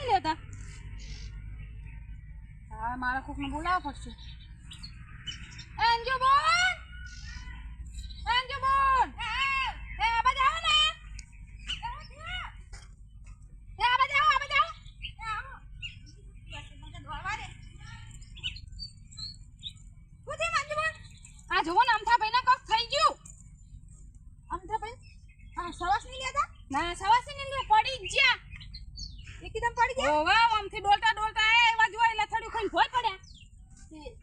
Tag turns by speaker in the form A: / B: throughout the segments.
A: નહીં લેતા. હા મારા કોકને બોલાવવા પડશે. અંજુ બોલ, અંજુ બોલ, એ આ બાજુ આવો ને, એ આ બાજુ આવો, આ બાજુ આવો, એ આવો બસ મને દોડવા દે. શું છે અંજુ બોલ? આ જોવો ને અમથા ભાઈને કોક થઈ ગયું. અમથા ભાઈ હા સવાસ નહીં લેતા? ના સવાસ નહીં પડી ગયા, એકદમ પડી ગયા. ઓવા આમથી ડોલતા ડોલતા એ એવા જોઈ લથડ્યું ખાઈને ભોય પડ્યા.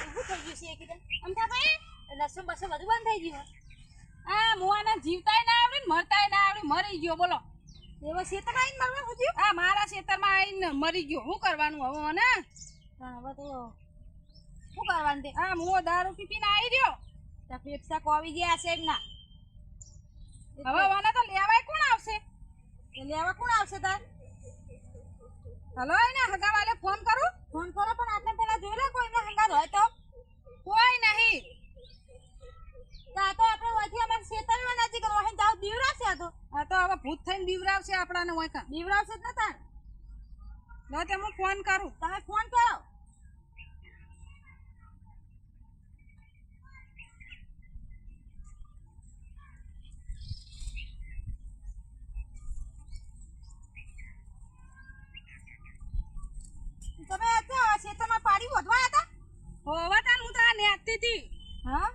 A: એવું થઈ ગયું છે એકદમ અમથા ભાઈ? નસો બસો બધું બંધ થઈ ગયું. આ મુવાના જીવતાય ના આવડે ને મરતાય ના આવડે, મરી ગયો. બોલો એવો ખેતરમાં આવીને મરવા પૂછ્યું? હા મારા ખેતરમાં આવીને મરી ગયો. શું કરવાનું હવે મને? હા હવે તો શું કરવાનું તે? હા મુઓ દારૂ પીપીને આવી રહ્યો. ત્યાં ફેફસા કોવી ગયા છે એમના. હવે મને તો લેવાય કોણ આવશે? લેવા કોણ આવશે તાર? હલો એને હગાવાલે ફોન કરું? ફોન કરો પણ આટલે પેલા જોઈ લે કોઈને હંગાત હોય તો. કોઈ નહીં. તા તો આપણે ઓથી અમાર ખેતરમાં નજીક વહી જાવ દીવરાશે. આ તો હવે ભૂત થઈને દીવરાવશે આપણાને. હોય કા દીવરાવશે જ ને તાર. લો તે હું ફોન કરું. તમે ફોન કરો. તમે આ ખેતરમાં પાડી વધવા હતા? હોવા તા હું તો નેતી હતી. હા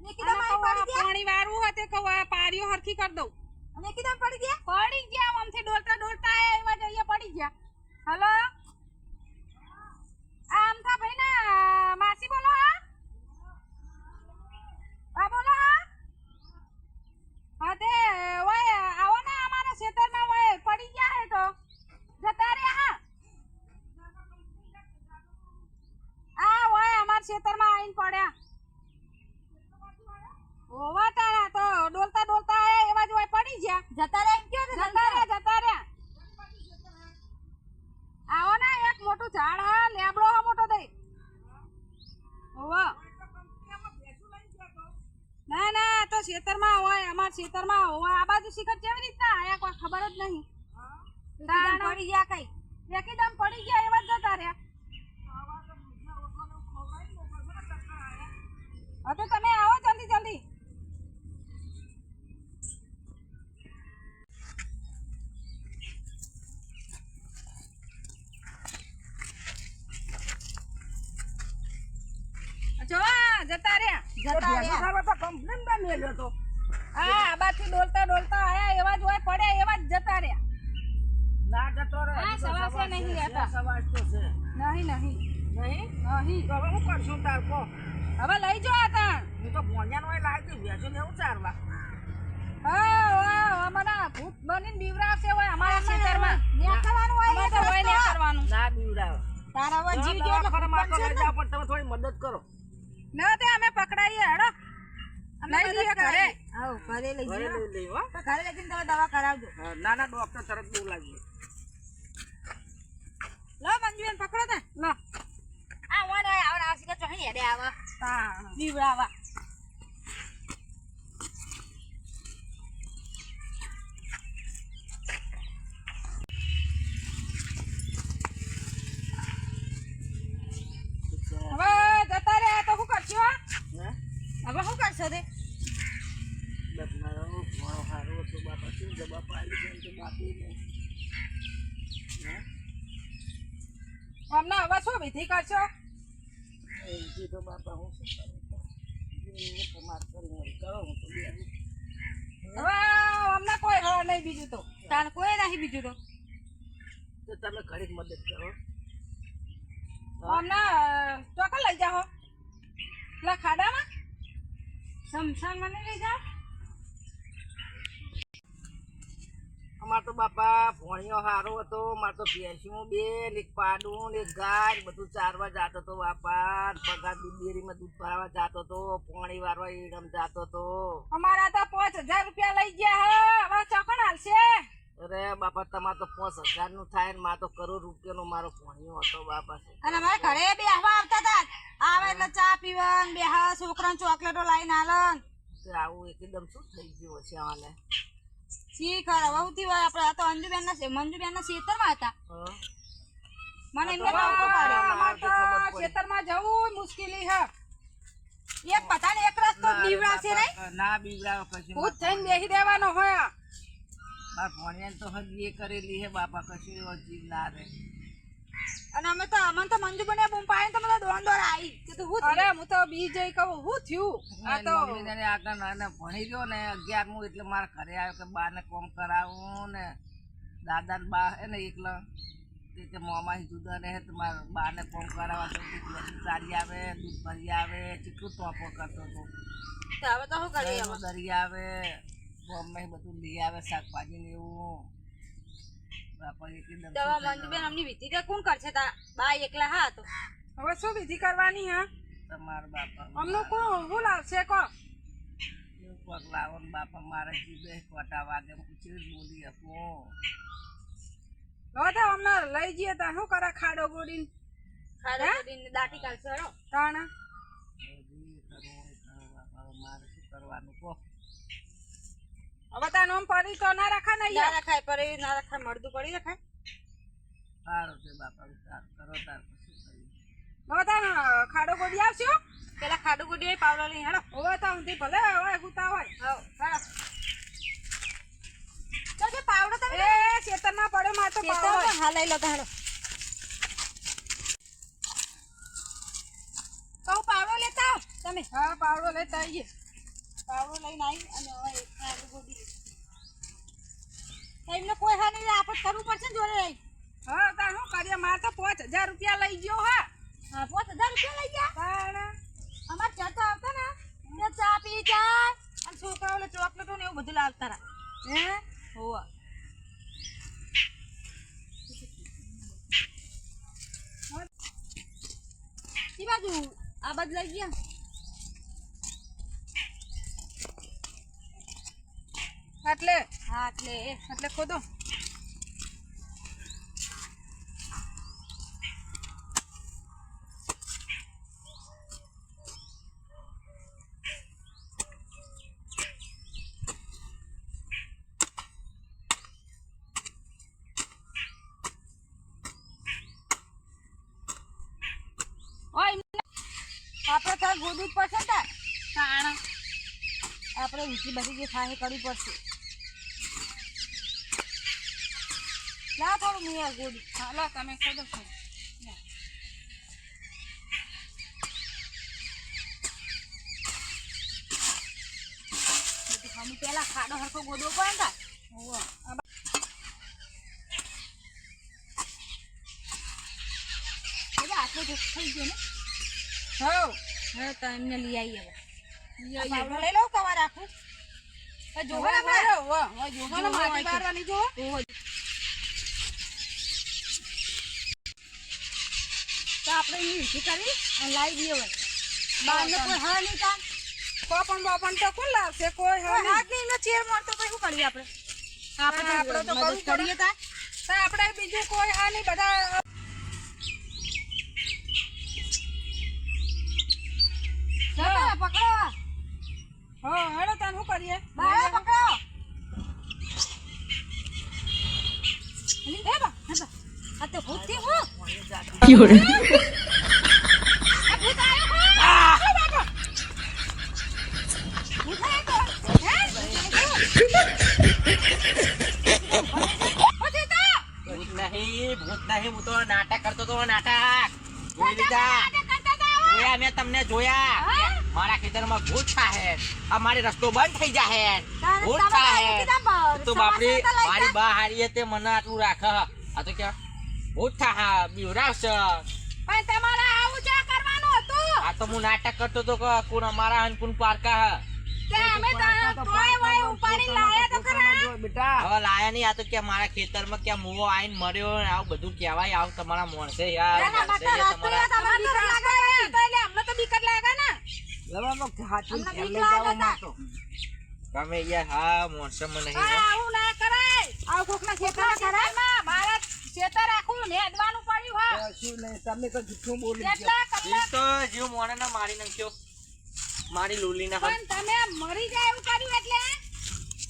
A: ને કીધા મારી પાડી ગયા. પાણી વાળું હતું કે પાડીઓ હરખી કરી દઉં. અને કીધા પડી ગયા? પડી ગયા આમથી ડોલતા ડોલતા એમાં જઈએ પડી ગયા. હલો આમથા ભાઈ ના માસી બોલો? હા બોલો. હા તે ઓય આવો ને અમારા ખેતરમાં ઓય પડી ગયા હે તો જતા રહ્યા. આ ઓય અમાર ખેતરમાં આવીને પડ્યા. ઓવા તારા તો ડોલતા ડોલતા આયા એવા જ ઓય પડી ગયા. જતા રહ્યા એમ કયો? જતા રહ્યા. આવો ને એક મોટું ઝાડ હા લેબડો હા મોટો દે. ઓવા ના ના તો ખેતરમાં હોય અમાર ખેતરમાં હોય. આ બાજુ શિખર કેવી રીતના આયા કોઈ ખબર જ નહીં. પડી ગયા કઈ એકદમ પડી ગયા એવા જ જતા રહ્યા. હવે તમે આવો જલ્દી જલ્દી. જો જતા રહ્યા. કમ્પ્લેન ના મેલ્યો તો. હા આ બાજુથી ડોલતા ડોલતા આયા એવા જ હોય પડ્યા એવા જ જતા રહ્યા. ના જતો રે. હા સવાસે નહીં રહેતા. સવાસ તો છે. નહીં નહીં નહીં. હવે હું કરશું તાર કો? હવે લઈ જો આતા. હું તો ભોંજાનો હોય લાવી દઉં વેચો ને એવું ચારવા. હા અમારા ભૂત બનીને બીવરાવશે હોય અમારા ખેતરમાં. નેકળવાનું હોય ને તો હોય ને કરવાનું. ના બીવરાવ. તારા હવે જીવ જો એટલે ખરે મારતો લઈ જાવ પણ તમે થોડી મદદ કરો. ના તે અમે પકડાઈએ હેડો. લઈ જઈએ ઘરે. આવ ઘરે લઈ જઈએ. ઘરે લઈ હો. તો ઘરે લઈને તમે દવા કરાવજો. ના ના ડોક્ટર તરત બોલાવીએ. લો મંજુબેન પકડો તે. લો આ ઓને આવડા આવશે કે ચોહી હેડે આવા. હા બીવરાવા. હવે જતા રહ્યા તો શું કરશો? હવે શું કરશો તે? અમને હવે શું વિધિ કરશો? હવે અમને કોઈ હળ નહીં બીજું તો. તાર કોઈ નહીં બીજું તો. તમે ઘડીક મદદ કરો. અમને ચોકલ લઈ જાઓ. પેલા ખાડામાં શમશાન મને લઈ જાઓ. અમાર તો બાપા ભોણિયો હારો હતો. માર તો ભેંસું બે ને પાડું ને ગાય બધું ચારવા જાતો તો બાપા. પગાર ડેરીમાં દૂધ ભરાવા જાતો તો. પાણી વારવા ઈડમ જાતો તો. અમારા તો 5000 રૂપિયા લઈ ગયા હે. હવે ચોકણ હાલશે? અરે બાપા તમારે તો 5000 નું થાય ને માર તો કરોડ રૂપિયા નો મારો ભોણિયો હતો બાપા. અને મારા ઘરે બેહવા આવતા હતા. આવે એટલે ચા પીવન બેહા છોકરાને ચોકલેટો લાવીને હાલન. આવું એકદમ શું થઈ ગયું છે આને? શી ખરા વહુથી હોય આપણે. આ તો મંજુબેન ના ખેતરમાં હતા. મને એમને ખેતરમાં જવું મુશ્કેલી હે એક પતાને એક રસ્તો બીવડાશે નહીં
B: ના બીવડાવ પછી
A: ભૂત થઈને બેસી દેવાનો હોય
B: માર ભણ્યા તો હજી એ કરેલી હે બાપા કશું એવો જીવ ના રે
A: અને અમને તો મંજુ બને બૂમ પાડીને તો બધા દોન દોર આવી કે તું હું અરે હું તો બી જઈ કહું હું થયું આ તો
B: મમ્મીને આગળ નાને ભણી ગયો ને 11મું એટલે મારા ઘરે આવ્યો કે બાને કોમ કરાવું ને દાદા ને બા હે ને એકલા તે મોમાં જુદા રહે તો મારા બાને કોમ કરાવવા તો સારી આવે દૂધ ભરી આવે ચીકુ ટોપો કરતો હતો
A: હવે તો શું કરીએ
B: દરી આવે ગમે બધું લઈ આવે શાકભાજી ને એવું
A: મંજુબેન અમની વિધિ તો કોણ કરશે તા બા એકલા હા તો હવે શું વિધિ કરવાની હા
B: તમારા બાપા
A: અમનો કોણ હું લાવશે કો
B: એવું કોક લાવો ને બાપા મારા જીભે કોટા વાગે પૂછી બોલી આપો
A: હવે તો અમને લઈ જઈએ તા શું કરે ખાડો ગોડીને દાટી કાઢશે હેડો તાણા
B: મારે શું કરવાનું કહો
A: હવે તાર નામ પડી તો ના રખાય ને ના રખાય પર એ ના રખાય મળતું પડી રખાય
B: સારું છે બાપા વિચાર કરો તાર પછી કરી
A: હવે તાર ખાડો ગોડી આવશો પેલા ખાડો ગોડી હોય પાવડો લઈ હેડો હવે તા ઊંધી ભલે હોય હુતા હોય હવ હેડો તો જે પાવડો તમે એ ખેતરમાં પડ્યો માં તો પાવડો હા લઈ લો તા હેડો કહું પાવડો લેતા આવો તમે હા પાવડો લેતા આવીએ પાવડો લઈને આવી અને હવે ખાડો ગોડી એમને કોઈ હા નહીં આપણે કરવું પડશે ને જોડે રહી હા તાર શું કરીએ મારે તો 5000 રૂપિયા લઈ ગયો હા 5000 રૂપિયા લઈ ગયા પણ અમાર ચાચા આવતા ને તે ચા પી જાય અને છોકરાઓને ચોકલેટો ને એવું બધું લાવતા રા હે હોવા ઈ બાજુ આ બાજુ લઈ ગયા એટલે ખોદો આપણે તો ગોદવું જ પડશે ને તાણ આપણે ઊંચી બધી જે થાય કરવી પડશે લા થોડું મિયા ગોડી હાલો તમે ખોદો છો અમે પેલા ખાડો હરખો ગોદવો પડે ને આટલો જ થઈ ગયો ને હવે તો એમને લઈ આવીએ લઈ લો કવા રાખું તો આપણે એની વિધિ કરી અને લાવી દઈએ હોય બહારને કોઈ હા નહીં કામ કોપણ બોપણ તો કોણ લાવશે કોઈ હાથ નહીં ચેર મળતો કઈ શું કરીએ આપણે તો મદદ કરીએ તા આપણે બીજું કોઈ હા નહીં બધા પકડો હા હેડો તાન શું કરીએ બાળા પકડો લે બા આ તો ભૂત થી હું યોરે આ ભૂત આયો હો બાબા ભૂત આયો
C: ભૂત નહીં હું તો નાટક કરતો તો નાટક જોઈ લીધા જોયા મેં તમને જોયા મારા ખેતરમાં ભૂત છે અમારી રસ્તો બંધ થઈ જાહે ભૂત છે તો બાપરી મારી બા હારીએ તે મને આટલું રાખે આ તો કે ભૂત થા બીવરાવશે
A: પણ તમારે આવું જે કરવાનું હતું
C: આ તો હું નાટક કરતો તો કે કોણ અમારા હન કોણ પારકા
A: તે અમે તો તોય વય ઉપાડી લાયા તો ખરા
B: બેટા
C: હવે લાયા નહીં આ તો કે મારા ખેતરમાં કે મુવો આઈને મર્યો ને આવું બધું કહેવાય આવ તમારા મોણસે યાર
A: અમને તો બીક જ લાગે ને
C: તમે યાર હા મોણસે મને
A: આવું ના કરાય આવ કોકના ખેતરમાં કરાય મારા ખેતર આખું નેદવાનું પડ્યું હા
B: તમે તો જૂઠું બોલી
A: કેટલા
C: એ તો જીવ મોણે ના મારી નાખ્યો મારી લોલી ના
A: પણ તમે મરી જાય એવું કર્યું એટલે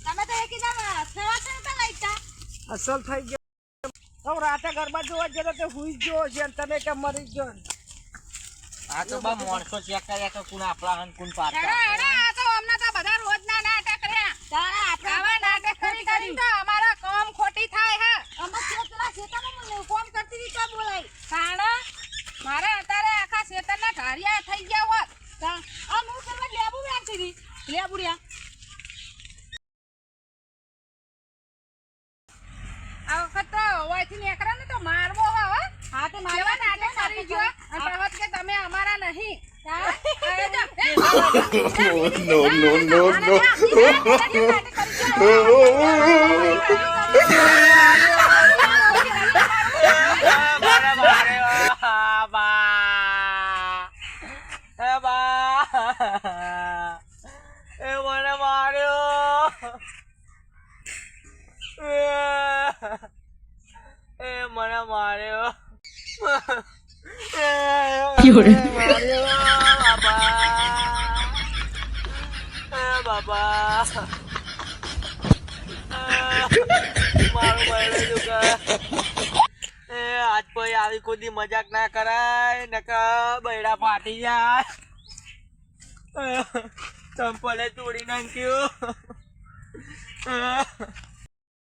A: તમે તો એકદમ સેવા છે તો લઈતા
B: અસલ થઈ ગયો તો રાતે ગરબા જોવા ગયો તે હુઈ જ ગયો છે અને તમે કે મરી જ ગયો ને.
C: આ તો બા માણસો ચેક કર્યા કે કોણ આપણા હન કોણ પાડતા
A: હેડો હેડો આ તો હમણાં તો બધા રોજના નાટક રહ્યા આવા નાટક કરી તો અમારા કામ ખોટી થાય હે અમે પેલા શેતામાં કોમ કરતી હતી તો બોલાઈ કાણા મારે અત્યારે આખા શેતરના ઢારિયા થઈ ગયા હોત આ હું કરવા લેબુ રાખતી હતી લેબુડિયા આ વખત તો ઓયથી નીકળે ને તો મારવો હો હા તો મારવા નાટક કરી ગયો અને પ્રવત કે તમે અમારા નહીં
C: મને માર્યો બાબા આજ કોઈ આવી કોઈ મજાક ના કરાય નકા બૈડા ફાટી જાય ચંપલે તોડી નાખ્યું